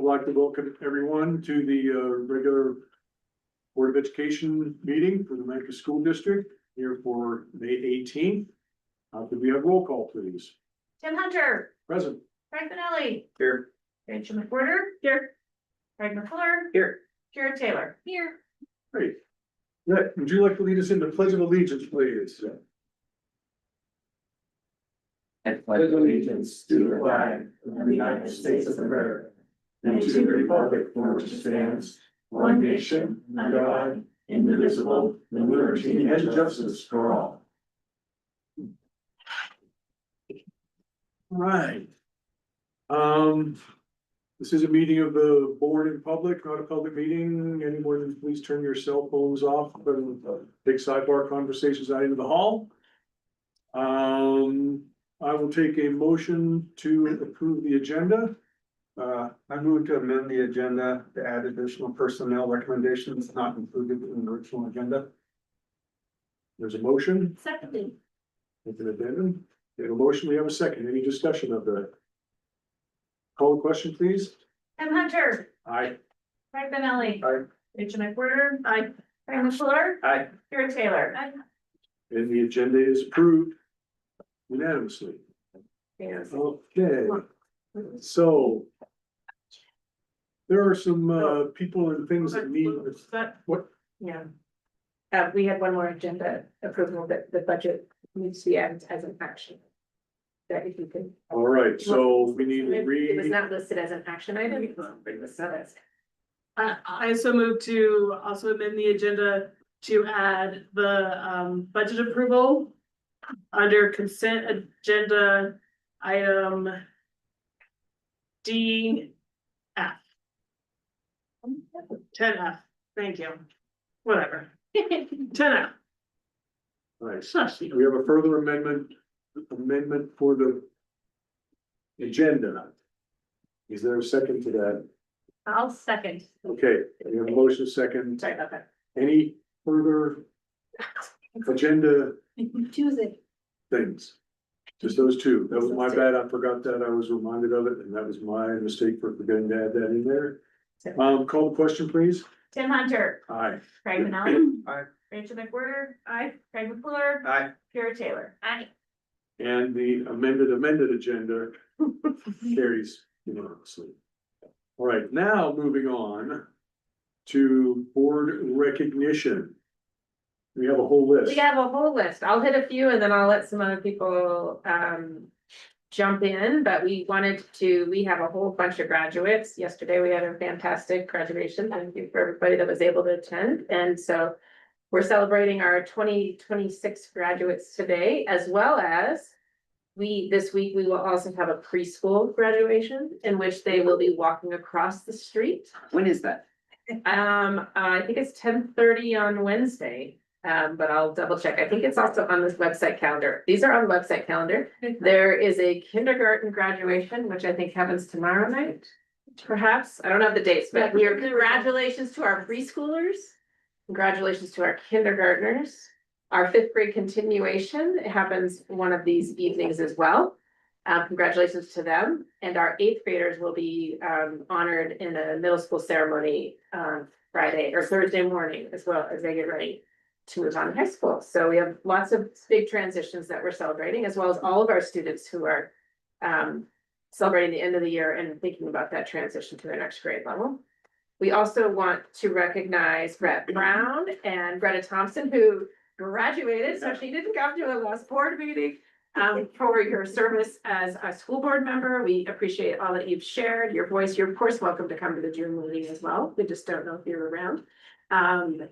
like to welcome everyone to the regular Board of Education meeting for the Metro School District here for May 18th. Could we have roll call, please? Tim Hunter. Present. Frank Benelli. Here. Rachel McWhorter. Here. Craig McClure. Here. Jared Taylor. Here. Great. Rick, would you like to lead us in the Pledge of Allegiance, please? I pledge allegiance to the flag of the United States of America and to the republic for which it stands, one nation, under God, indivisible, with liberty and justice for all. Right. This is a meeting of the board in public, not a public meeting. Anyone, please turn your cell phones off and take sidebar conversations out into the hall. I will take a motion to approve the agenda. I move to amend the agenda to add additional personnel recommendations not included in the original agenda. There's a motion. Secondly. With an addendum. We have a motion. We have a second. Any discussion of that? Call the question, please. Tim Hunter. Aye. Frank Benelli. Aye. Rachel McWhorter. Aye. Craig McClure. Aye. Jared Taylor. Aye. And the agenda is approved unanimously. Yes. Okay, so there are some people and things that need. What? Yeah. We had one more agenda approval that the budget needs to be added as an action. That if you can. All right, so we need to It was read. not listed as an action item. It was not as- I also move to also amend the agenda to add the budget approval under consent agenda item D F. 10F, thank you. Whatever. 10F. Nice. Shush. We have a further amendment for the agenda. Is there a second to that? I'll second. Okay, we have a motion second. Sorry about that. Any further agenda Tuesday. things? Just those two. That was my bad. I forgot that. I was reminded of it, and that was my mistake for forgetting to add that in there. Call the question, please. Tim Hunter. Aye. Craig Benelli. Aye. Rachel McWhorter. Aye. Craig McClure. Aye. Jared Taylor. Aye. And the amended agenda carries unanimously. All right, now moving on to board recognition. We have a whole list. We have a whole list. I'll hit a few and then I'll let some other people jump in, but we have a whole bunch of graduates. Yesterday, we had a fantastic graduation. Thank you for everybody that was able to attend. And so we're celebrating our 2026 graduates today, as well as this week, we will also have a preschool graduation in which they will be walking across the street. When is that? I think it's 10:30 on Wednesday. But I'll double check. I think it's also on this website calendar. These are on the website calendar. There is a kindergarten graduation, which I think happens tomorrow night. Perhaps, I don't have the dates, but we are congratulations to our preschoolers. Congratulations to our kindergartners. Our fifth grade continuation happens one of these evenings as well. Congratulations to them. And our eighth graders will be honored in a middle school ceremony Friday or Thursday morning as well as they get ready to move on to high school. So we have lots of big transitions that we're celebrating, as well as all of our students who are celebrating the end of the year and thinking about that transition to their next grade level. We also want to recognize Brett Brown and Greta Thompson, who graduated, so she didn't come to the last board meeting, for your service as a school board member. We appreciate all that you've shared, your voice. You're of course welcome to come to the June meeting as well. We just don't know if you're around. No,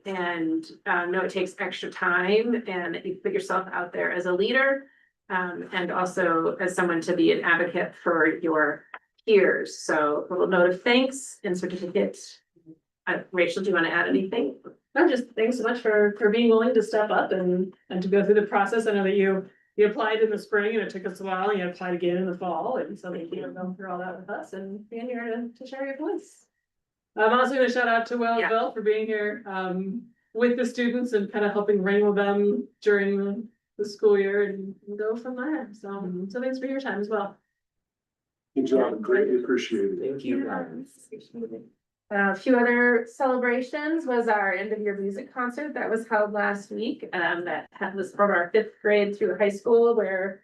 it takes extra time and you put yourself out there as a leader, and also as someone to be an advocate for your peers. So a little note of thanks and certificate. Rachel, do you want to add anything? No, just thanks so much for being willing to step up and to go through the process. I know that you applied in the spring and it took us a while and you applied again in the fall. And so thank you for going through all that with us and being here to share your voice. I'm also gonna shout out to Bill for being here with the students and kind of helping wrangle them during the school year and go from there. So thanks for your time as well. Good job, greatly appreciated. Thank you, guys. A few other celebrations was our end of year music concert that was held last week. Was from our 5th grade through high school where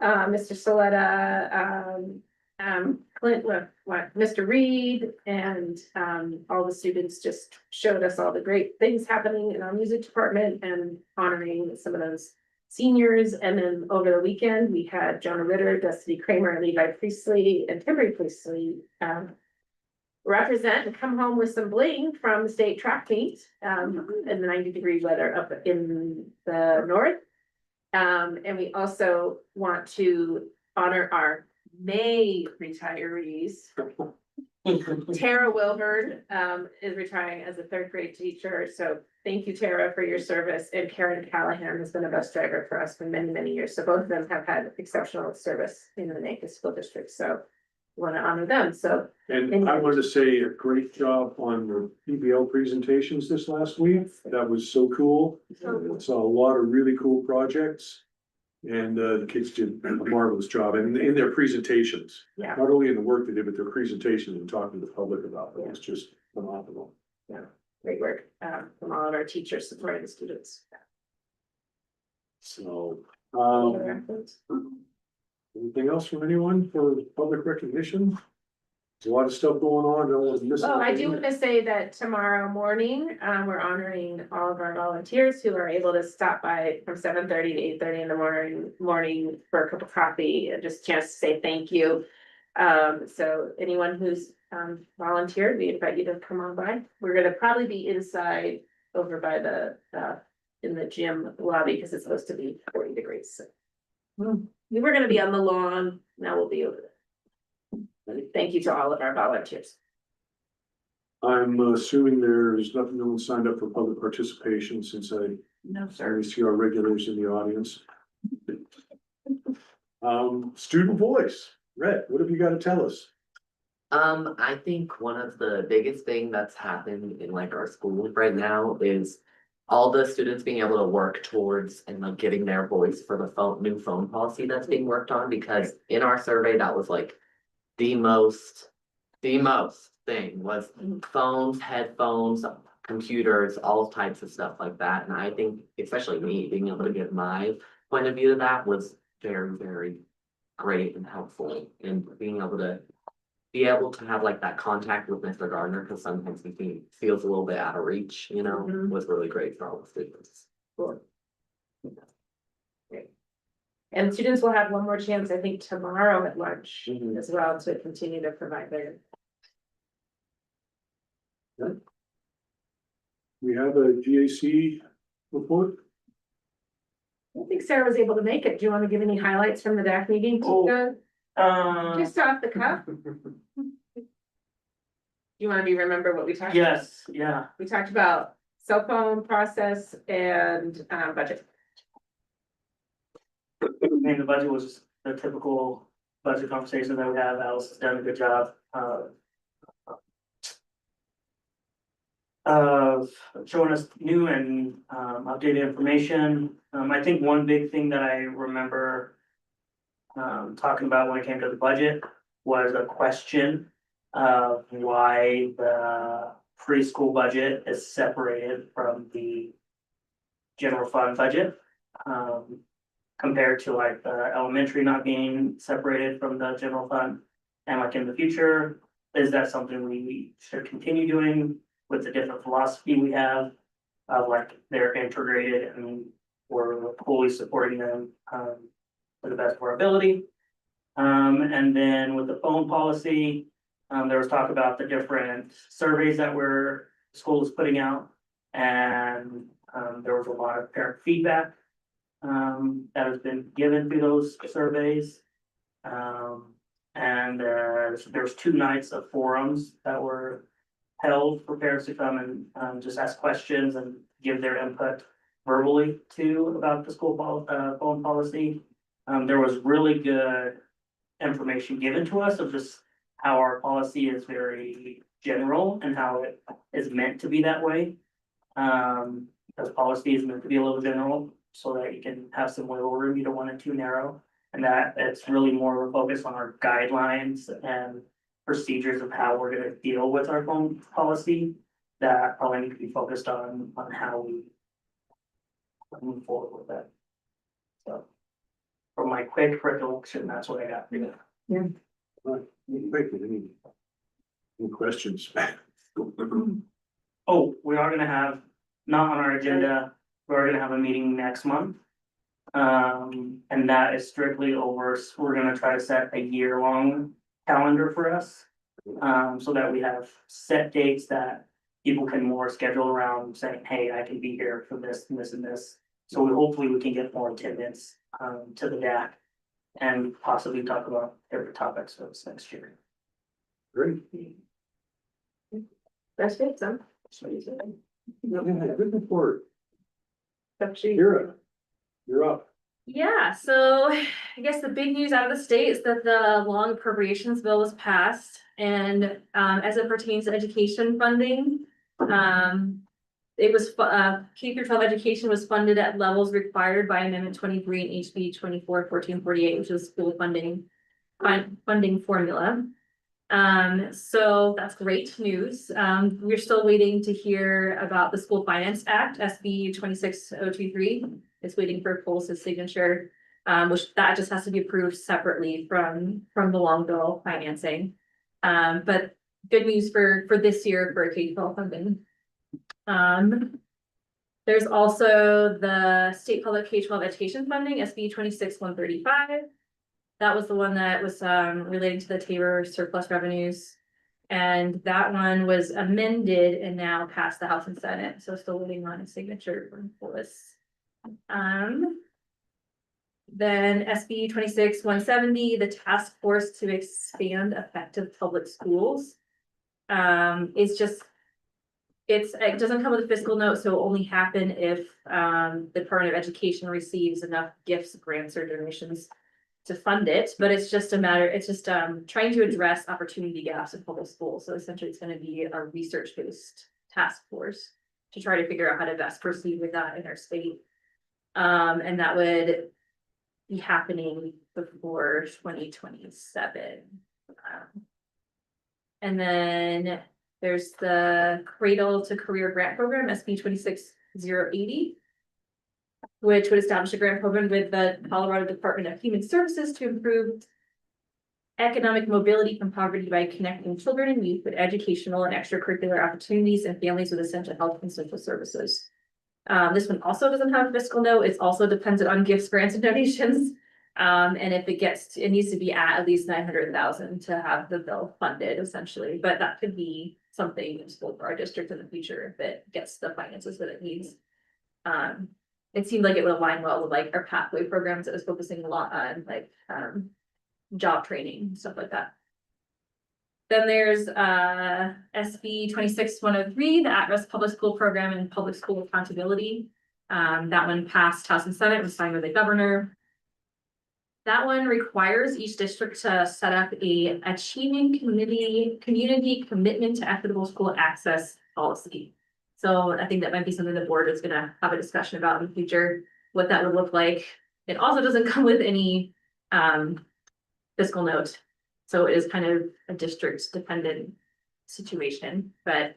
Mr. Soletta, Clint, Mr. Reed and all the students just showed us all the great things happening in our music department and honoring some of those seniors. And then over the weekend, we had Jonah Ritter, Destiny Kramer, Levi Priestley, and Timber Priestley represent and come home with some bling from the state track meet in the 90-degree weather up in the north. And we also want to honor our May retirees. Tara Wilbur is retiring as a 3rd grade teacher. So thank you, Tara, for your service. And Karen Callahan has been a bus driver for us for many, many years. So both of them have had exceptional service in the Natchez School District. So we want to honor them. So And I wanted to say a great job on the PBL presentations this last week. That was so cool. Saw a lot of really cool projects. And the kids did a marvelous job and in their presentations. Yeah. Not only in the work they did, but their presentations and talking to the public about it. It's just phenomenal. great work from all of our teachers supporting the students. So, anything else from anyone for public recognition? There's a lot of stuff going on. No one's missing. Oh, I do want to say that tomorrow morning, we're honoring all of our volunteers who are able to stop by from 7:30 to 8:30 in the morning for a cup of coffee and just a chance to say thank you. So anyone who's volunteered, we invite you to come on by. We're gonna probably be inside over by the in the gym lobby because it's supposed to be 40 degrees. So. We were gonna be on the lawn, now we'll be over there. Thank you to all of our volunteers. I'm assuming there's nothing, no one signed up for public participation since I No, already see our regulars in the audience. Student voice, Rhett, what have you got to tell us? I think one of the biggest thing that's happened in like our schools right now is all the students being able to work towards and like getting their voice for the new phone policy that's being worked on, because in our survey, that was like the most thing was phones, headphones, computers, all types of stuff like that. And I think, especially me, being able to get my point of view to that was very, very great and helpful. And being able to have like that contact with Mr. Gardner, because sometimes he feels a little bit out of reach, you know, was really great for all the students. Cool. Great. And students will have one more chance, I think, tomorrow at lunch as well to continue to provide their. We have a GAC report. I think Sarah was able to make it. Do you want to give any highlights from the DAC meeting? Tika? Just off the cuff. You want me to remember what we talked about? Yes, yeah. We talked about cell phone process and budget. I mean, the budget was just the typical budget conversation that we have. Alice has done a good job of showing us new and updated information. I think one big thing that I remember talking about when it came to the budget was a question of why the preschool budget is separated from the general fund budget. Compared to like the elementary not being separated from the general fund. And like in the future, is that something we should continue doing with the different philosophy we have of like they're integrated and we're fully supporting them to the best of our ability. And then with the phone policy, there was talk about the different surveys that school is putting out. And there was a lot of parent feedback that has been given through those surveys. And there's 2 nights of forums that were held for parents to come and just ask questions and give their input verbally too about the school phone policy. There was really good information given to us of just how our policy is very general and how it is meant to be that way. Because policy is meant to be a little general, so that you can have some wiggle room. You don't want it too narrow. And that it's really more of a focus on our guidelines and procedures of how we're gonna deal with our phone policy. That probably need to be focused on how we move forward with that. So, from my quick recollection, that's what I got for you. Thank you. Any questions? Oh, we are gonna have, not on our agenda, we're gonna have a meeting next month. And that is strictly over, we're gonna try to set a year-long calendar for us. So that we have set dates that people can more schedule around saying, hey, I can be here for this and this and this. So hopefully we can get more attendance, to the DAC and possibly talk about different topics for this next year. Great. That's good, so. Good report. Actually, Kira, you're up. Yeah, so I guess the big news out of the state is that the long appropriations bill was passed and as it pertains to education funding. It was K through 12 education was funded at levels required by Amendment 23 and HB 24-1448, which is school funding formula. So that's great news. We're still waiting to hear about the School Finance Act, SB 26023. It's waiting for Pulse's signature, which that just has to be approved separately from the long bill financing. But good news for this year for K-12 funding. There's also the state public K-12 education funding, SB 26135. That was the one that was relating to the Tabor surplus revenues. And that one was amended and now passed the House and Senate, so still waiting on a signature from Phyllis. Then SB 26170, the task force to expand effective public schools. It's just, it doesn't come with a fiscal note, so it'll only happen if the Department of Education receives enough gifts, grants, or donations to fund it, but it's just trying to address opportunity gaps in public schools. So essentially it's gonna be a research-based task force to try to figure out how to best proceed with that in our state. And that would be happening before 2027. And then there's the Cradle to Career Grant Program, SB 26080. Which would establish a grant program with the Colorado Department of Human Services to improve economic mobility from poverty by connecting children and youth with educational and extracurricular opportunities and families with essential health and social services. This one also doesn't have a fiscal note. It's also dependent on gifts, grants, and donations. And if it needs to be at least 900,000 to have the bill funded essentially, but that could be something useful for our district in the future if it gets the finances that it needs. It seemed like it would align well with like our pathway programs that was focusing a lot on like job training, stuff like that. Then there's SB 26103, the at-risk public school program and public school accountability. That one passed House and Senate, was signed by the governor. That one requires each district to set up a achieving community commitment to equitable school access policy. So I think that might be something the board is gonna have a discussion about in the future, what that would look like. It also doesn't come with any fiscal note. So it is kind of a district dependent situation, but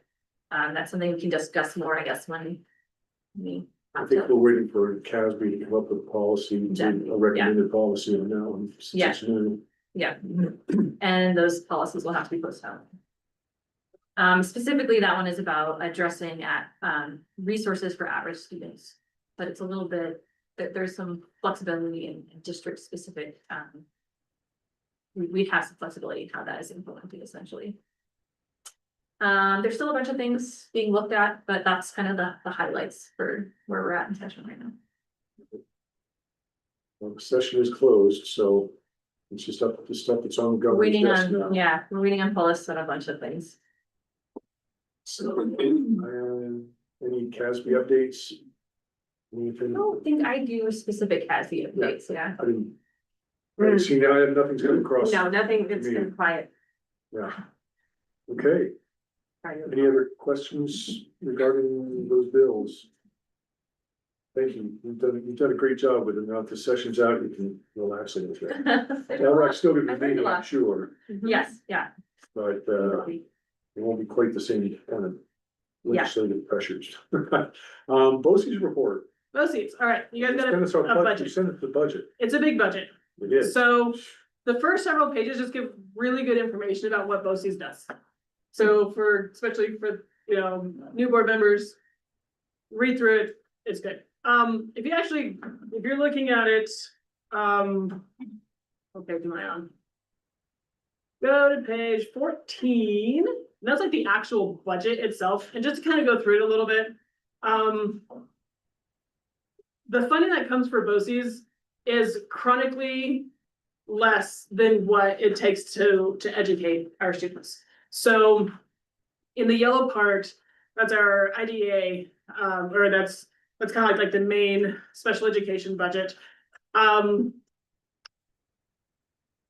that's something we can discuss more, I guess, when we. I think we're waiting for CASB to come up with a policy, Exactly, a recommended policy on that one. since Yeah. it's new. Yeah, and those policies will have to be posted out. Specifically, that one is about addressing resources for at-risk students, but it's a little bit, there's some flexibility in district specific. We'd have some flexibility in how that is implemented essentially. There's still a bunch of things being looked at, but that's kind of the highlights for where we're at in session right now. Well, the session is closed, so it's just up to the stuff that's on the We're waiting governor's desk now. on, yeah, we're waiting on Pulse on a bunch of things. So, any CASB updates? I Anything? don't think I do specific CASB updates, yeah. I didn't. See, now nothing's coming across. No, nothing, it's Me. been quiet. Yeah. Okay, any other questions regarding those bills? Thank you. You've done a great job with it. Now that the session's out, you can relax a little bit. Now, we're still gonna I've be learned a meeting, I'm lot. sure, Yes, yeah. but it won't be quite the same kind of legislative pressures. BOCES report. BOCES, all right, you guys got Send us our a You budget. sent us the budget. It's a big budget. It is. So the first several pages just give really good information about what BOCES does. So especially for, new board members, read through it, it's good. If you're looking at it, okay, do I on? Go to page 14, that's like the actual budget itself, and just to kind of go through it a little bit. The funding that comes for BOCES is chronically less than what it takes to educate our students. So in the yellow part, that's our IDA, or that's kind of like the main special education budget.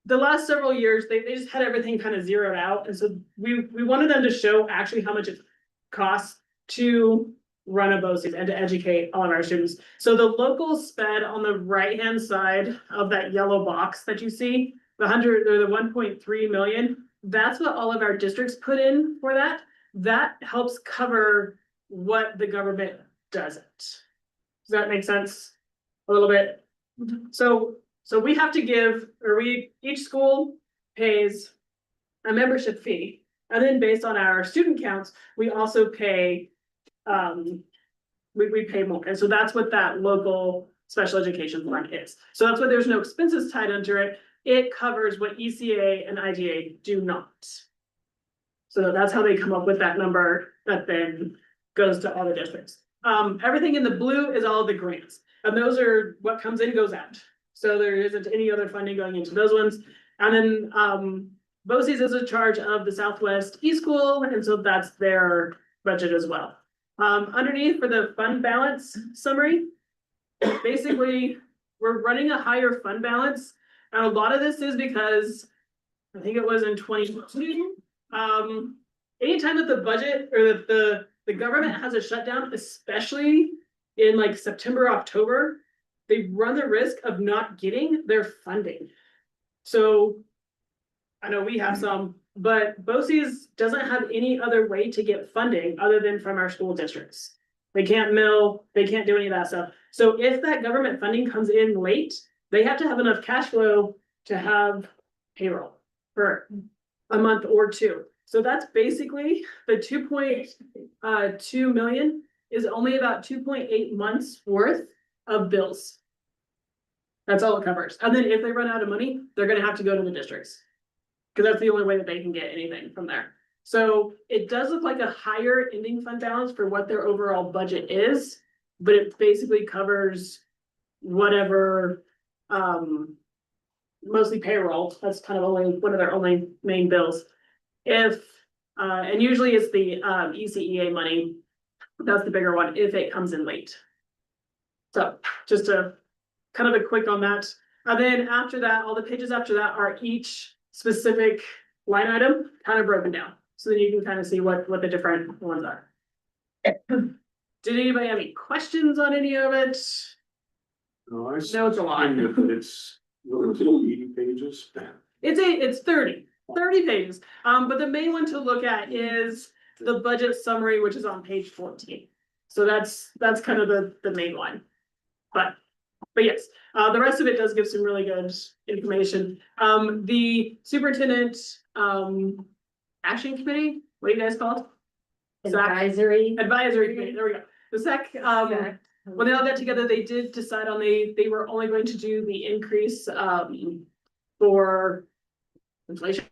The last several years, they just had everything kind of zeroed out, and so we wanted them to show actually how much it costs to run a BOCES and to educate all of our students. So the local sped on the right-hand side of that yellow box that you see, the 1.3 million, that's what all of our districts put in for that. That helps cover what the government doesn't. Does that make sense? A little bit? So we have to give, each school pays a membership fee. And then based on our student counts, we also pay, we pay more. And so that's what that local special education fund is. So that's why there's no expenses tied under it. It covers what ECA and IGA do not. So that's how they come up with that number that then goes to all the districts. Everything in the blue is all the grants, and those are what comes in goes out. So there isn't any other funding going into those ones. And then BOCES is a charge of the Southwest eSchool, and so that's their budget as well. Underneath for the fund balance summary, basically we're running a higher fund balance. And a lot of this is because I think it was in 2022. Anytime that the budget or that the government has a shutdown, especially in like September, October, they run the risk of not getting their funding. So I know we have some, but BOCES doesn't have any other way to get funding other than from our school districts. They can't mill, they can't do any of that stuff. So if that government funding comes in late, they have to have enough cash flow to have payroll for a month or two. So that's basically the 2.2 million is only about 2.8 months worth of bills. That's all it covers. And then if they run out of money, they're gonna have to go to the districts. Because that's the only way that they can get anything from there. So it does look like a higher ending fund balance for what their overall budget is, but it basically covers whatever, mostly payroll. That's kind of only one of their only main bills. And usually it's the ECEA money. That's the bigger one if it comes in late. So just a kind of a quick on that. And then after that, all the pages after that are each specific line item kind of broken down. So then you can kind of see what the different ones are. Did anybody have any questions on any of it? No, I No, it's a lot. It's 80 pages. It's 30 pages. But the main one to look at is the budget summary, which is on page 14. So that's kind of the main one. But yes, the rest of it does give some really good information. The superintendent action committee, what do you guys call it? Advisory. Advisory committee, there we go. The SEC, when they all got together, they did decide on they were only going to do the increase for inflation.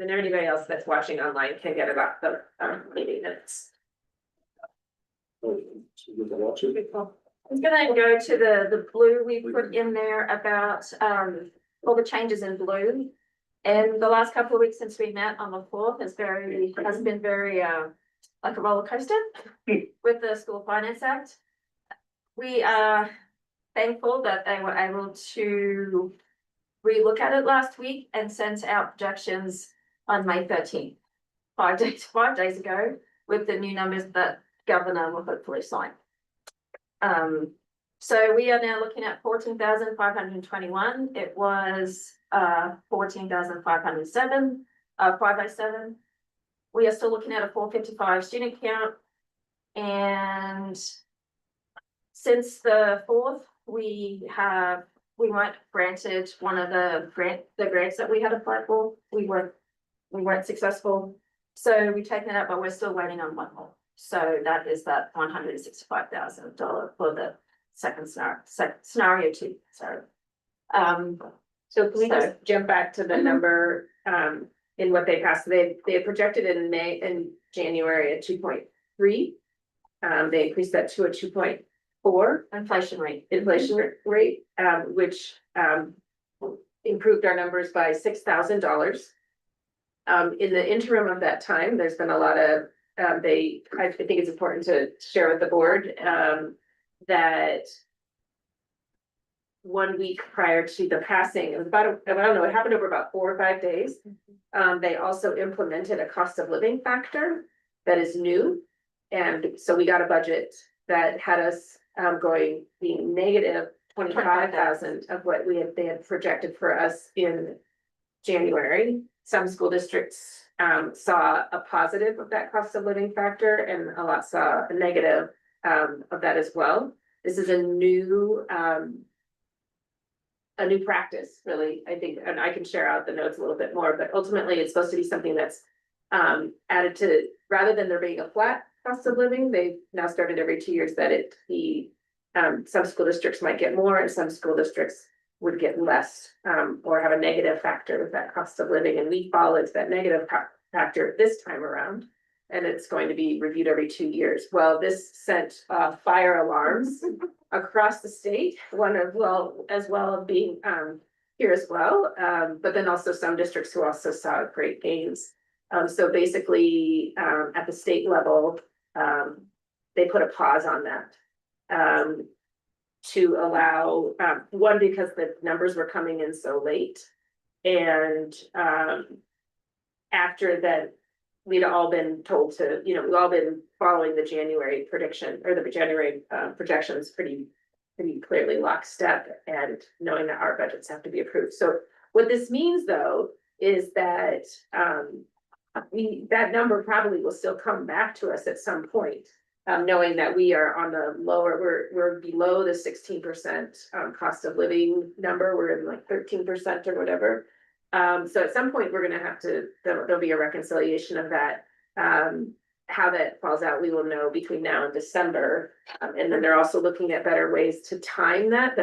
And anybody else that's watching online can get about the meeting minutes. Watch it. I'm gonna go to the blue we put in there about, all the changes in blue. And the last couple of weeks since we met on the fourth has been very, like a roller coaster with the School Finance Act. We are thankful that they were able to relook at it last week and sent out projections on May 13th. 5 days ago, with the new numbers that Governor will hopefully sign. So we are now looking at 14,521. It was 14,507, 507. We are still looking at a 455 student count. And since the 4th, we weren't granted one of the grants that we had applied for. We weren't successful. So we've taken it up, but we're still waiting on one more. So that is that $165,000 for the second scenario 2, sorry. So can we just jump back to the number, in what they passed? They had projected in January at 2.3. They increased that to a 2.4 Inflation rate. rate, which improved our numbers by $6,000. In the interim of that time, there's been a lot of, I think it's important to share with the board, that 1 week prior to the passing, it was about, I don't know, it happened over about 4 or 5 days. They also implemented a cost of living factor that is new. And so we got a budget that had us being negative 25,000 of what they had projected for us in January. Some school districts saw a positive of that cost of living factor, and a lot saw a negative of that as well. This is a new practice, really, I think, and I can share out the notes a little bit more, but ultimately it's supposed to be something that's added to, rather than there being a flat cost of living, they've now started every 2 years that some school districts might get more and some school districts would get less, or have a negative factor with that cost of living, and we fall into that negative factor this time around. And it's going to be reviewed every 2 years. Well, this sent fire alarms across the state, as well as being here as well, but then also some districts who also saw great gains. So basically, at the state level, they put a pause on that. To allow, one, because the numbers were coming in so late. And after that, we'd all been told to, we've all been following the January prediction or the January projections pretty clearly lockstep, and knowing that our budgets have to be approved. So what this means, though, is that that number probably will still come back to us at some point. Knowing that we are on the lower, we're below the 16% cost of living number, we're in like 13% or whatever. So at some point, we're gonna have to, there'll be a reconciliation of that. How that falls out, we will know between now and December. And then they're also looking at better ways to time that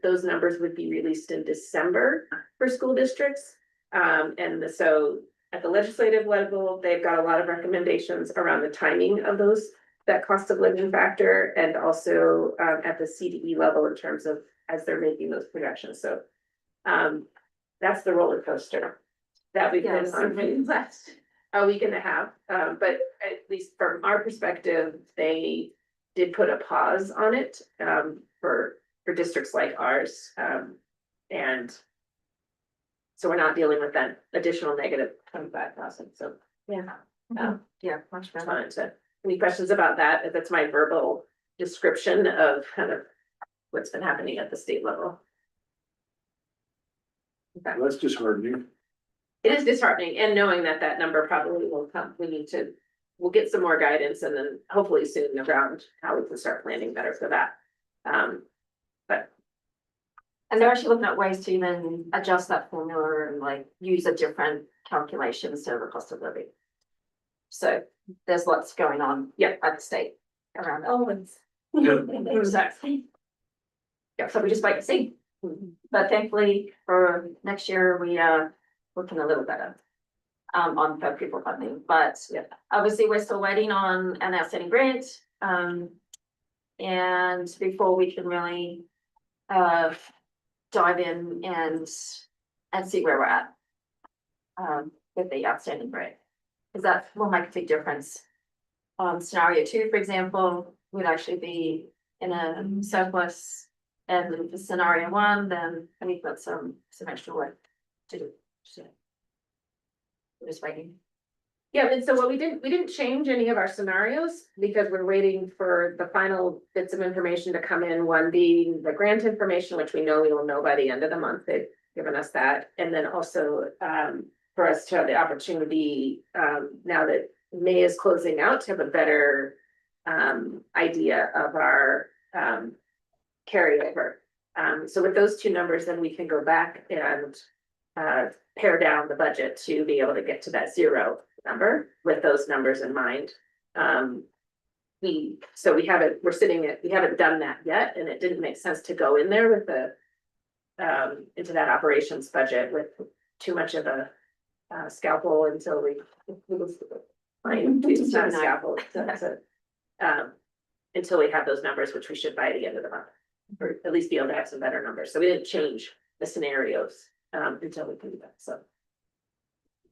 those numbers would be released in December for school districts. And so at the legislative level, they've got a lot of recommendations around the timing of that cost of living factor, and also at the CDE level in terms of as they're making those projections. So that's the roller coaster that we've been on for the last a week and a half. But at least from our perspective, they did put a pause on it for districts like ours. And so we're not dealing with that additional negative 25,000. So yeah. Yeah, much better. Fine. So any questions about that? That's my verbal description of kind of what's been happening at the state level. Okay. That's disheartening. It is disheartening, and knowing that number probably will come, we'll get some more guidance, and then hopefully soon around how we can start planning better for that. And they're actually looking at ways to even adjust that formula and like use a different calculation instead of the cost of living. So there's lots going on, at the state around that. Always. Exactly. Yeah, so we just wait and see. But thankfully for next year, we are looking a little better. on per pupil funding, but obviously we're still waiting on an outstanding grant. And before we can really, dive in and see where we're at. With the outstanding grant, because that will make a big difference. Scenario 2, for example, would actually be in a surplus, and for scenario 1, then we've got some extra work to do. So we're just waiting. Yeah, and so what we didn't change any of our scenarios because we're waiting for the final bits of information to come in. One being the grant information, which we will know by the end of the month. They've given us that. And then also for us to have the opportunity, now that May is closing out, to have a better idea of our carryover. So with those two numbers, then we can go back and pare down the budget to be able to get to that 0 number with those numbers in mind. We haven't done that yet, and it didn't make sense to go in there with the into that operations budget with too much of a scalpel until we until we have those numbers, which we should by the end of the month, or at least be able to have some better numbers. So we didn't change the scenarios until we can do that. So I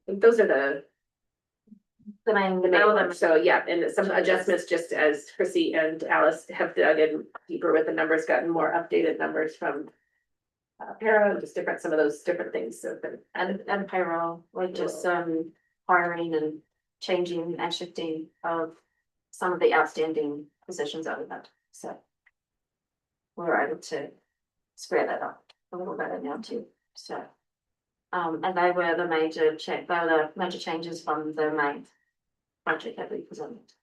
think those are the main ones. So yeah, and some adjustments, just as Chrissy and Alice have dug in deeper with the numbers, gotten more updated numbers from para, just some of those different things have been. And payroll, like just hiring and changing and shifting of some of the outstanding positions that we've had. So we were able to square that up a little better now too. So and they were the major changes from the main budget that we presented.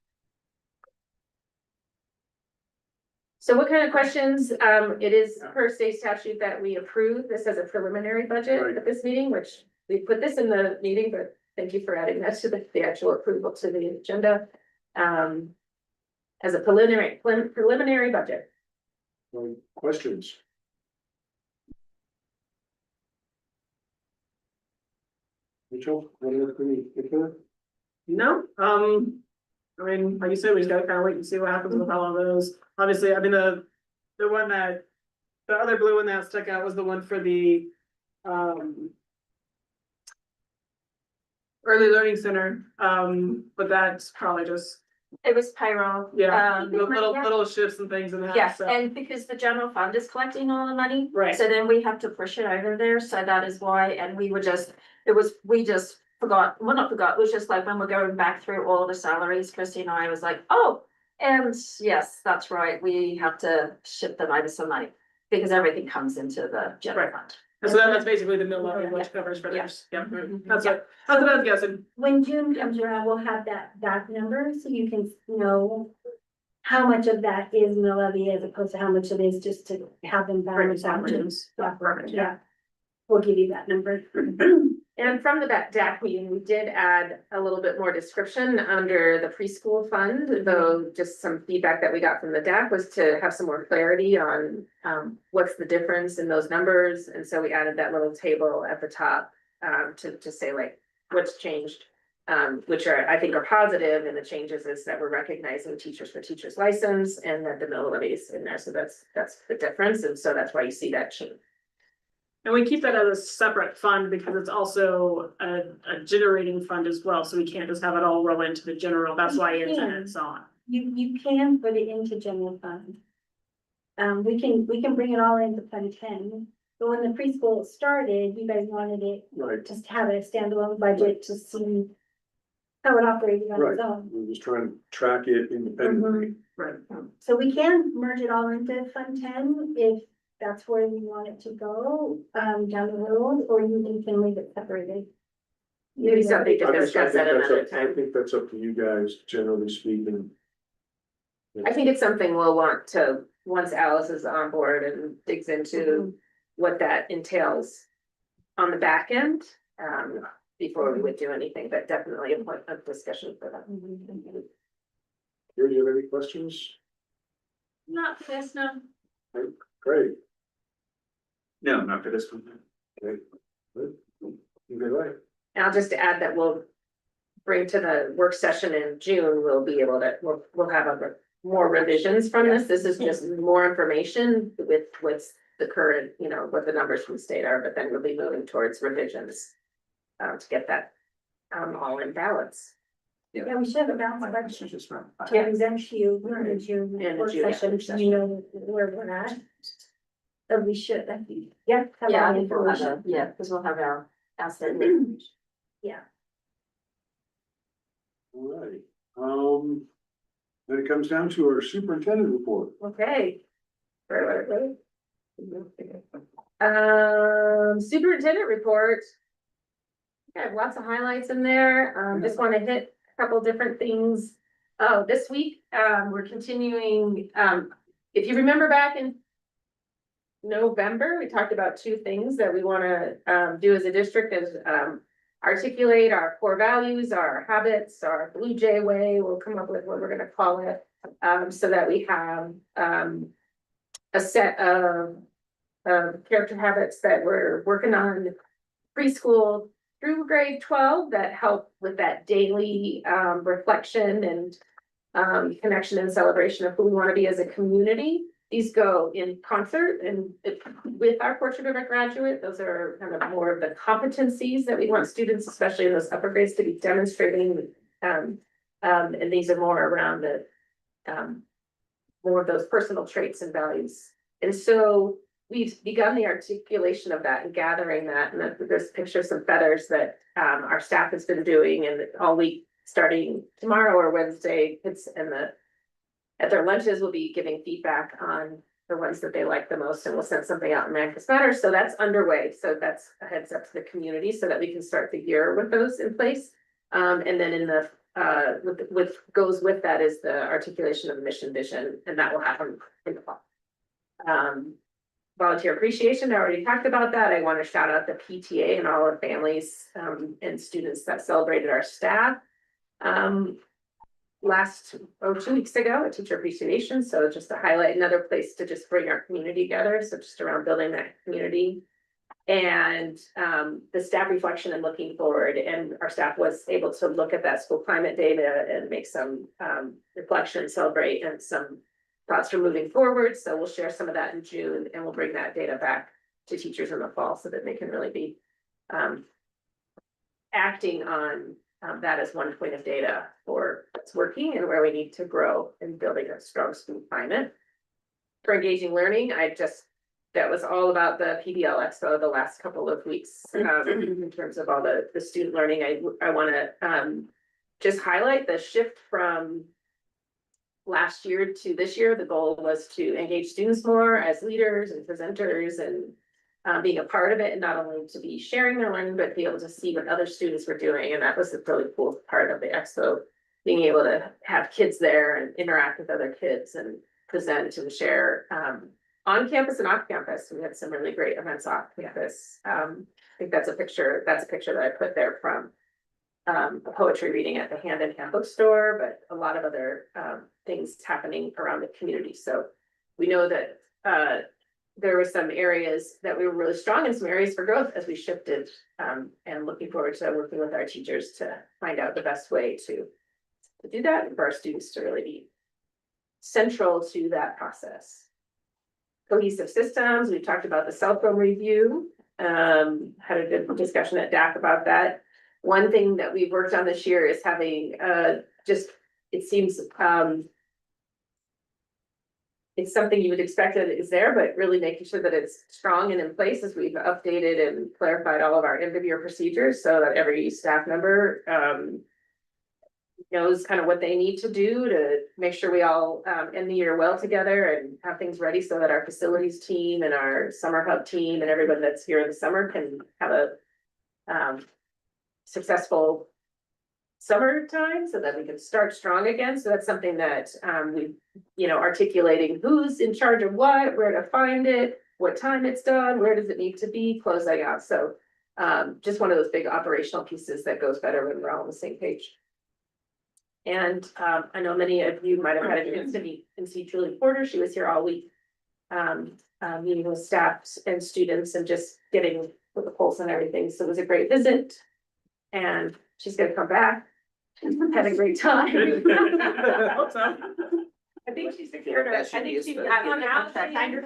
So what kind of questions, it is per state statute that we approve this as a preliminary budget Right. at this meeting, which we put this in the meeting, but thank you for adding that to the actual approval to the agenda. As a preliminary budget. Questions? Mitchell, anything particular? No, I mean, like you said, we just gotta kind of wait and see what happens with all of those. Obviously, I mean, the other blue one that stuck out was the one for the early learning center, but that's probably just, It was payroll. little shifts and things in that. Yeah, So. and because the general fund is collecting all the money. Right. So then we have to push it over there, so that is why, and we just forgot, well, not forgot, it was just like when we're going back through all the salaries, Christy and I was like, oh, and yes, that's right, we have to ship them over some money. Because everything comes into the general fund. And so that's basically the mill levy, which covers for theirs. Yeah. That's what I was guessing. When June comes around, we'll have that number, so you can know how much of that is mill levy as opposed to how much it is just to have them balance out. Yeah, we'll give you that number. And from the DAC meeting, we did add a little bit more description under the preschool fund, though just some feedback that we got from the DAC was to have some more clarity on what's the difference in those numbers. And so we added that little table at the top to say like what's changed, which I think are positive. And the changes is that we're recognizing teachers for teachers license and that the mill levy is in there. So that's the difference. And so that's why you see that change. And we keep that as a separate fund because it's also a generating fund as well, so we can't just have it all roll into the general, that's why it's in its on. You can put it into general fund. We can bring it all into Fund 10, but when the preschool started, you guys wanted it Right, just to have a standalone budget to see how it operated on right. its own. We're just trying to track it independently. Right. So we can merge it all into Fund 10 if that's where you want it to go, down the road, or you can leave it separated. Maybe something to I think discuss at another I time. think that's up to you guys, generally speaking. I think it's something we'll want to, once Alice is on board and digs into what that entails on the back end, before we would do anything, but definitely a point of discussion for them. Here, do you have any questions? Not for this, no. Great. No, not for this one. Okay. Good. You good, right? And I'll just add that we'll bring to the work session in June, we'll be able to, we'll have more revisions from this. This is just more information with what's the current, you know, what the numbers from the state are, but then we'll be moving towards revisions to get that all in balance. Yeah, we should have about my budget Just from. to present to you in the June In the work June session, so you know where we're at. So we should, that'd be, yeah. have Yeah, all I the think we'll have information. yeah, because we'll have our outstanding. Yeah. All right, then it comes down to our superintendent report. Okay. Right. Superintendent report. I have lots of highlights in there. Just want to hit a couple different things. Oh, this week, we're continuing, if you remember back in November, we talked about two things that we want to do as a district is articulate our core values, our habits, our Blue Jay way. We'll come up with what we're going to call it, so that we have a set of character habits that we're working on preschool through grade 12 that help with that daily reflection and connection and celebration of who we want to be as a community. These go in concert and with our portrait of a graduate. Those are kind of more of the competencies that we want students, especially in those upper grades, to be demonstrating. And these are more around the more of those personal traits and values. And so we've begun the articulation of that and gathering that. And there's a picture of some feathers that our staff has been doing and all week, starting tomorrow or Wednesday, kids and at their lunches will be giving feedback on the ones that they like the most, and we'll send something out in Campus Matters. So that's underway. So that's a heads up to the community so that we can start the year with those in place. And then in the with goes with that is the articulation of the mission vision, and that will happen in the fall. Volunteer appreciation, I already talked about that. I want to shout out the PTA and all our families and students that celebrated our staff. 2 weeks ago, a teacher appreciation. So just to highlight another place to just bring our community together. So just around building that community and the staff reflection and looking forward. And our staff was able to look at that school climate data and make some reflection, celebrate, and some thoughts for moving forward. So we'll share some of that in June and we'll bring that data back to teachers in the fall so that they can really be acting on that as one point of data for what's working and where we need to grow in building a strong school climate. For engaging learning, that was all about the PBL Expo the last couple of weeks in terms of all the student learning. I want to just highlight the shift from last year to this year. The goal was to engage students more as leaders and presenters and being a part of it, and not only to be sharing their learning, but be able to see what other students were doing. And that was a really cool part of the expo, being able to have kids there and interact with other kids and present and share on campus and off campus. We had some really great events off campus. I think that's a picture that I put there from a poetry reading at the Hand in Hand bookstore, but a lot of other things happening around the community. So we know that there were some areas that we were really strong in, some areas for growth as we shifted, and looking forward to working with our teachers to find out the best way to do that and for our students to really be central to that process. Cohesive systems, we talked about the cell phone review, had a good discussion at DAC about that. One thing that we've worked on this year is having it seems it's something you would expect that is there, but really making sure that it's strong and in place as we've updated and clarified all of our end of year procedures so that every staff member knows kind of what they need to do to make sure we all end the year well together and have things ready so that our facilities team and our summer hub team and everyone that's here in the summer can have a successful summertime so that we can start strong again. So that's something that we, articulating who's in charge of what, where to find it, what time it's done, where does it need to be, closing out. So just one of those big operational pieces that goes better when we're all on the same page. And I know many of you might have had a chance to meet and see Julie Porter. She was here all week, meeting with staff and students and just getting with the pulse and everything. So it was a great visit. and she's gonna come back. Had a great time. Hope so. I think she secured her, I think she. Signed her contract. Signed her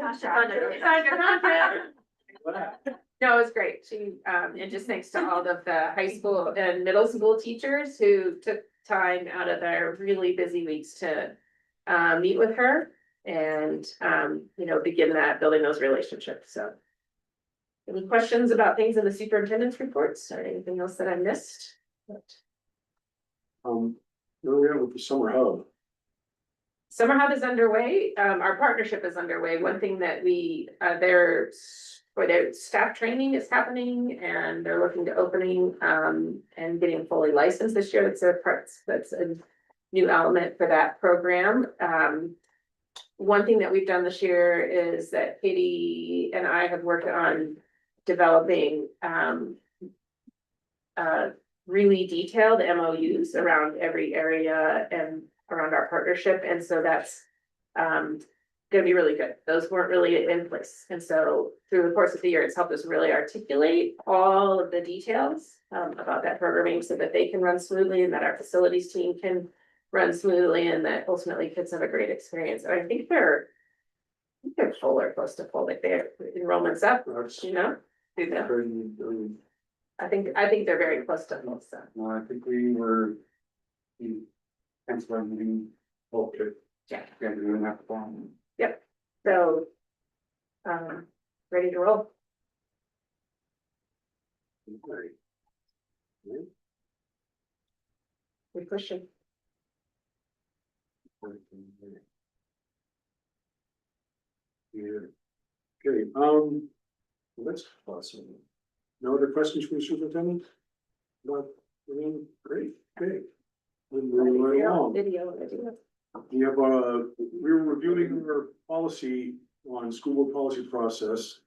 contract. No, it was great. She, and just thanks to all of the high school and middle school teachers who took time out of their really busy weeks to meet with her and, you know, begin that, building those relationships, so. Any questions about things in the superintendent's reports or anything else that I missed? Where are we at with the summer hub? Summer Hub is underway. Our partnership is underway. One thing that we, their staff training is happening and they're looking to opening, and getting fully licensed this year. That's a new element for that program. One thing that we've done this year is that Katie and I have worked on developing, really detailed MOUs around every area and around our partnership, and so that's gonna be really good. Those weren't really in place, and so through the course of the year, it's helped us really articulate all of the details about that programming so that they can run smoothly and that our facilities team can run smoothly and that ultimately kids have a great experience. And I think they're full or close to full, like their enrollment's up, you know? Do that. I think they're very close to full, so. No, I think we were. Pennsylvania. Okay. Yeah. Gonna do that one. So, ready to roll. Right. We pushing. Yeah. Okay, well, that's awesome. No other questions from the superintendent? Not, I mean, great, okay. We're moving right along. Video. We have, we're reviewing our policy on school board policy process.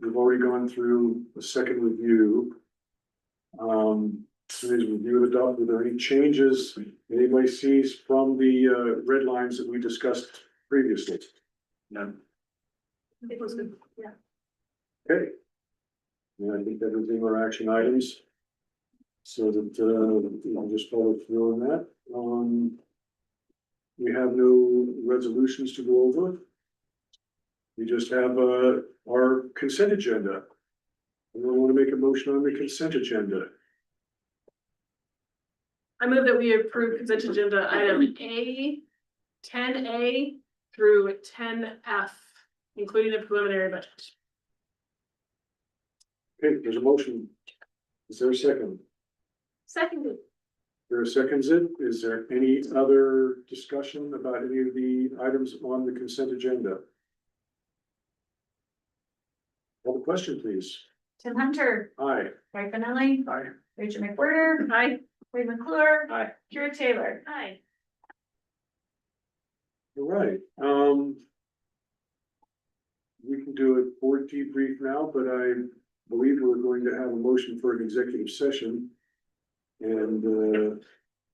We've already gone through the second review. Today's review and adopt, were there any changes anybody sees from the red lines that we discussed previously? None. It was good, yeah. Okay. And I think everything are action items. So that, I'll just follow through on that. We have no resolutions to go over. We just have, our consent agenda. Anyone want to make a motion on the consent agenda? I move that we approve consent agenda item A, 10A through 10F, including the preliminary budget. Okay, there's a motion. Is there a second? Seconded. There seconds it. Is there any other discussion about any of the items on the consent agenda? Call the question, please. Tim Hunter, Aye. Mike Finelli, Aye. Rachel McWhirter, Aye. Wade McClure. Aye. Kira Taylor. Aye. All right, we can do a board debrief now, but I believe we're going to have a motion for an executive session. And,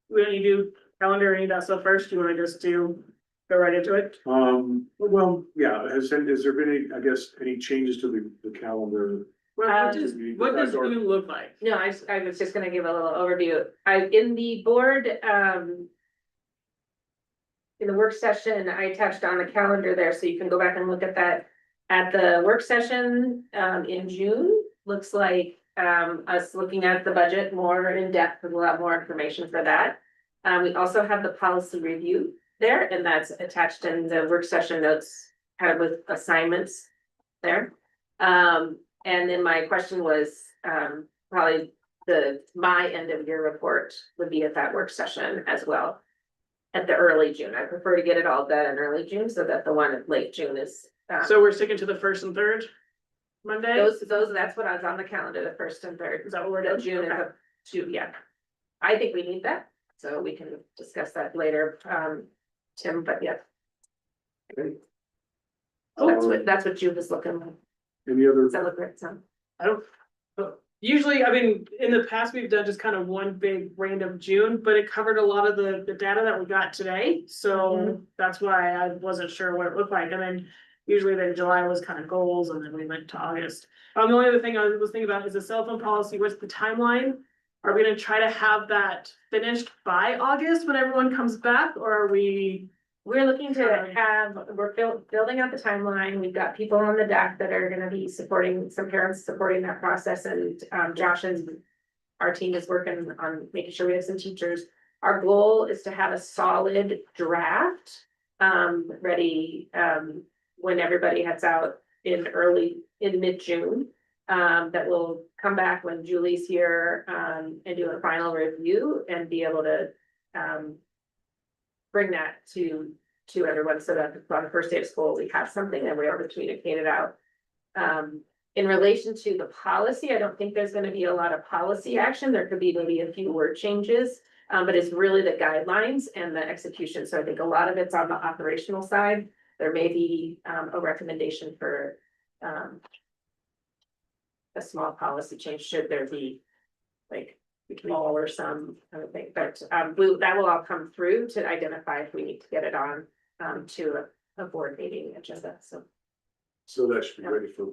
We don't need to do calendar or any of that stuff first. Do you want to just go right into it? well, yeah, has there been any, I guess, any changes to the calendar? What does June look like? No, I was just gonna give a little overview. In the board, in the work session, I touched on the calendar there, so you can go back and look at that. At the work session, in June, looks like, us looking at the budget more in depth with a lot more information for that. We also have the policy review there, and that's attached in the work session notes, kind of with assignments there. And then my question was, probably my end of year report would be at that work session as well. At the early June, I prefer to get it all done in early June so that the one in late June is. So we're sticking to the first and third Monday? That's what I was on the calendar, the first and third. Is that what we're doing? June is a June, yeah. I think we need that, so we can discuss that later, Tim, but yeah. Okay. That's what June is looking like. Any other? Does that look right, Sam? I don't, usually, I mean, in the past, we've done just kind of one big random June, but it covered a lot of the data that we got today. So that's why I wasn't sure what it looked like. And then usually then July was kind of goals and then we went to August. The only other thing I was thinking about is the cell phone policy. What's the timeline Are we gonna try to have that finished by August when everyone comes back, or are we? We're looking to have, we're building out the timeline. We've got people on the deck that are gonna be supporting, some parents supporting that process, and Josh and our team is working on making sure we have some teachers. Our goal is to have a solid draft ready when everybody heads out in mid-June. That will come back when Julie's here and do a final review and be able to bring that to everyone, so that on the first day of school, we have something and we're able to communicate it out. In relation to the policy, I don't think there's gonna be a lot of policy action. There could be maybe a few word changes. But it's really the guidelines and the execution. So I think a lot of it's on the operational side. There may be a recommendation for a small policy change, should there be like all or some, I don't think, but that will all come through to identify if we need to get it on to a board meeting agenda, so. So that should be ready for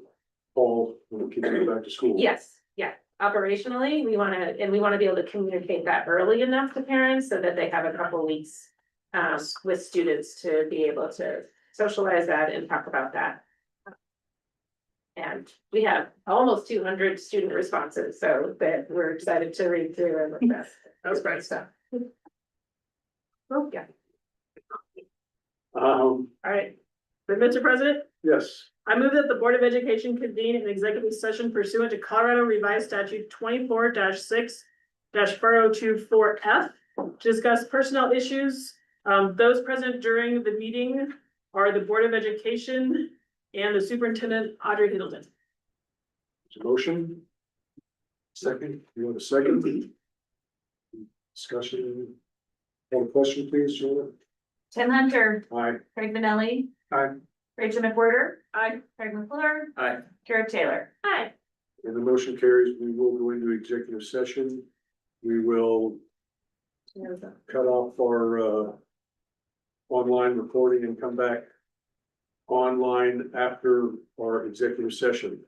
fall when the kids go back to school. Yes, yeah, operationally, we wanna be able to communicate that early enough to parents so that they have a couple weeks with students to be able to socialize that and talk about that. And we have almost 200 student responses, so that we're excited to read through and look at. That was great stuff. Oh, yeah, Um, All right, but Mr. President, yes, I move that the Board of Education convene an executive session pursuant to Colorado Revised Statute 24-6-4024F. To discuss personnel issues. Those present during the meeting are the Board of Education and the Superintendent Audrey Hiddleton. there's a motion. Second, you want a second? Discussion. Have a question, please, Julia? Tim Hunter, Aye. Craig Manelli. Aye. Rachel McWhorter. Aye. Craig McClure. Aye. Garrett Taylor. hi. And the motion carries. We will go into executive session. We will cut off our online recording and come back online after our executive session.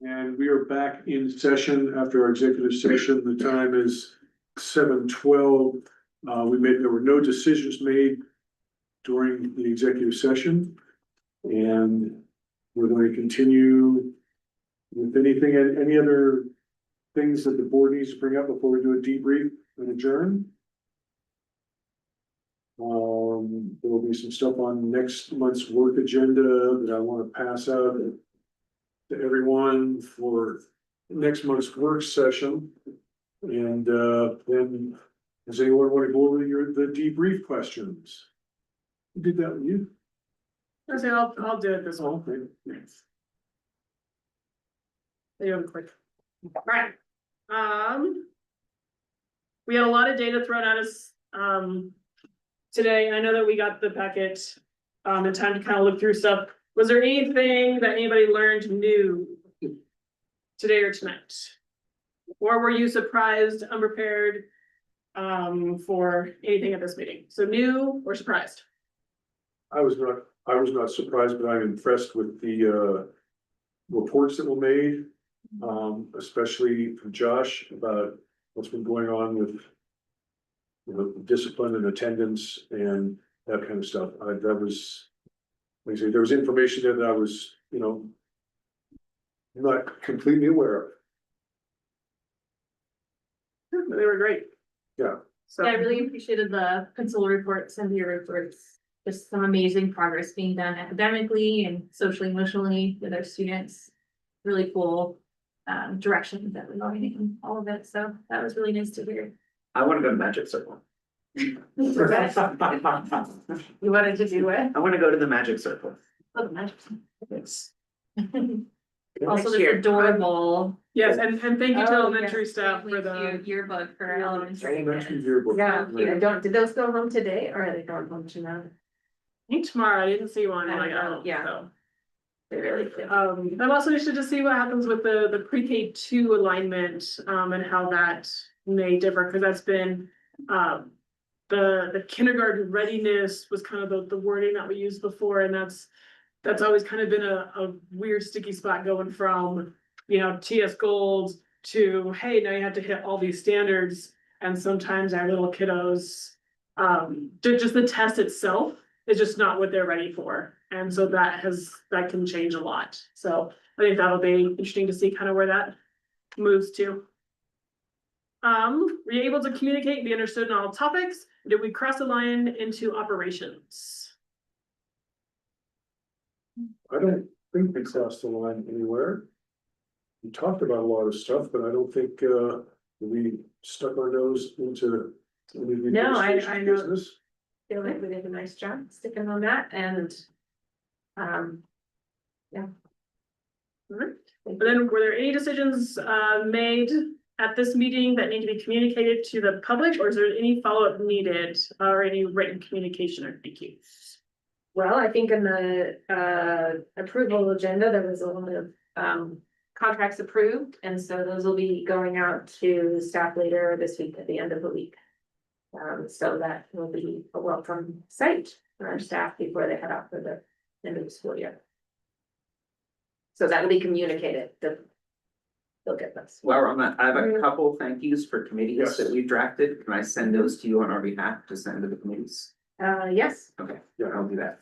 And we are back in session after our executive session. The time is 7:12. There were no decisions made during the executive session. And we're going to continue with any other things that the board needs to bring up before we do a debrief and adjourn. There will be some stuff on next month's work agenda that I want to pass out to everyone for next month's work session. And then, does anyone want to go over the debrief questions? Who did that with you? I say I'll do it this one. Okay, thanks. Real quick. Right. We had a lot of data thrown at us, today, and I know that we got the packet, in time to kind of look through stuff. Was there anything that anybody learned new today or tonight? Or were you surprised, unprepared, for anything at this meeting? So new or surprised? I was not surprised, but I'm impressed with the reports that were made. Especially from Josh about what's been going on with, discipline and attendance and that kind of stuff. That was, like I say, there was information there that I was, not completely aware of. They were great. Yeah. So Yeah, I really appreciated the pencil reports and the reports. Just some amazing progress being done academically and socially, emotionally with our students. Really cool direction that we're going in, all of it. So that was really nice to hear. I wanna go to Magic Circle. You wanted to do it? I wanna go to the Magic Circle. Oh, magic. Yes. Also, this year. Oh, adorable. yes, and thank you to Oh, elementary yes, staff for really the. cute yearbook for our elementary. Elementary kids. yearbook. Yeah, Right. did those go home today or are they going home tomorrow? I think tomorrow, I didn't see one, I like, don't know, yeah. so. They really did. I'm also interested to see what happens with the pre-K two alignment, and how that may differ, because that's been, the kindergarten readiness was kind of the wording that we used before, and that's always kind of been a weird sticky spot going from, TS gold to, hey, now you have to hit all these standards, and sometimes our little kiddos, just the test itself is just not what they're ready for. And so that can change a lot. So I think that'll be interesting to see kind of where that moves to. Were you able to communicate and be understood in all topics? Did we cross the line into operations? I don't think we crossed the line anywhere. We talked about a lot of stuff, but I don't think we stuck our nose into any of the No, I administration's know. business. Feel like we did a nice job sticking on that and. Yeah. Alright. And then were there any decisions made at this meeting that need to be communicated to the public, or is there any follow-up needed or any written communication or thank yous? Well, I think in the approval agenda, there was a lot of contracts approved, and so those will be going out to the staff later this week at the end of the week. So that will be a welcome sight for our staff before they head out for the end of the school year. So that will be communicated, they'll get this. While we're on that, I have a couple thank yous for committees Yes. that we've drafted. Can I send those to you on our behalf to send to the committees? Yes, Okay, Yeah. I'll do that.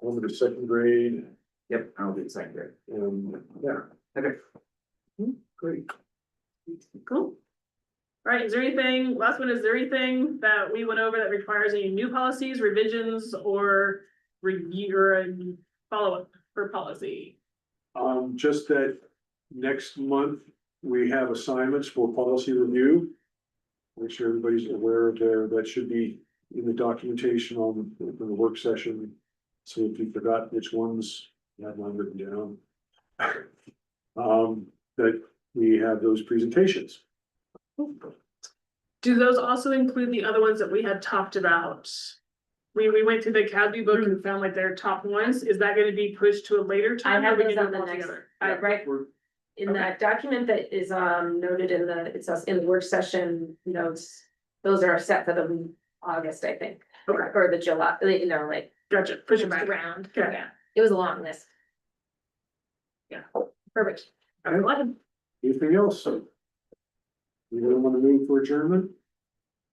Over to second grade, Yep, I'll do the second grade. yeah, Okay. great. Cool. All right, is there anything, last one, is there anything that we went over that requires any new policies, revisions, or review or follow-up for policy? Just that next month, we have assignments for policy review. Make sure everybody's aware of that should be in the documentation on the work session. So if you forgot which ones, you have mine written down. That we have those presentations. Do those also include the other ones that we had talked about? We went through the CASB book and found like their top ones. Is that gonna be pushed to a later time? I have or we those can do on it the all next, together? right, in that document that is noted in the work session notes. Those are set for the August, I think, or the July, like. Gotcha, push it back. Around, Okay. yeah, it was a long list. Yeah. Perfect. Anything else? You don't want to move for adjournment?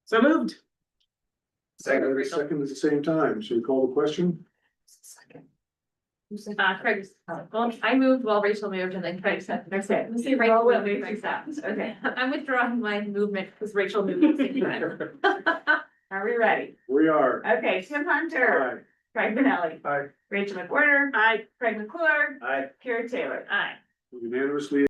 So moved. Second at the same time, so you call the question? Craig, well, I moved while Rachel moved and then Craig said, okay, let's see, Rachel will move next up. Okay, I'm withdrawing my movement because Rachel moved at the same time. Are we ready? We are. Okay, Tim Hunter, Aye. Craig Benelli, Aye. Rachel McWhorter, Aye. Craig McClure, Aye. Carrie Taylor. Aye. Unanimously